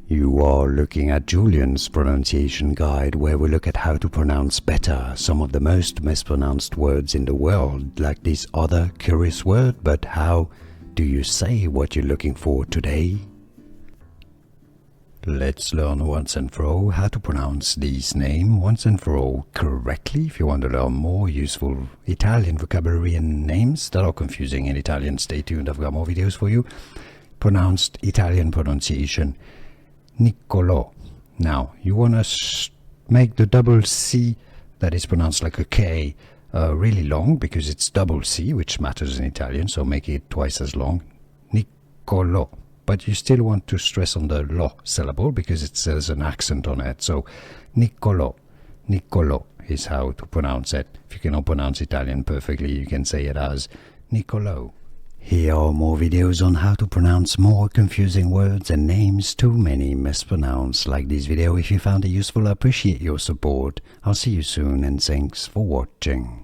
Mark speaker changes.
Speaker 1: You are looking at Julian's pronunciation guide, where we look at how to pronounce better some of the most mispronounced words in the world, like this other curious word. But how do you say what you're looking for today? Let's learn once and for all how to pronounce this name once and for all correctly. If you want to learn more useful Italian vocabulary and names that are confusing in Italian, stay tuned, I've got more videos for you. Pronounced Italian pronunciation, Niccolo. Now, you want to make the double C that is pronounced like a K really long, because it's double C, which matters in Italian, so make it twice as long. Niccolo. But you still want to stress on the lo syllable because it says an accent on it. So Niccolo. Niccolo is how to pronounce it. If you cannot pronounce Italian perfectly, you can say it as Niccolo. Here are more videos on how to pronounce more confusing words and names too many mispronounced. Like this video if you found it useful. I appreciate your support. I'll see you soon and thanks for watching.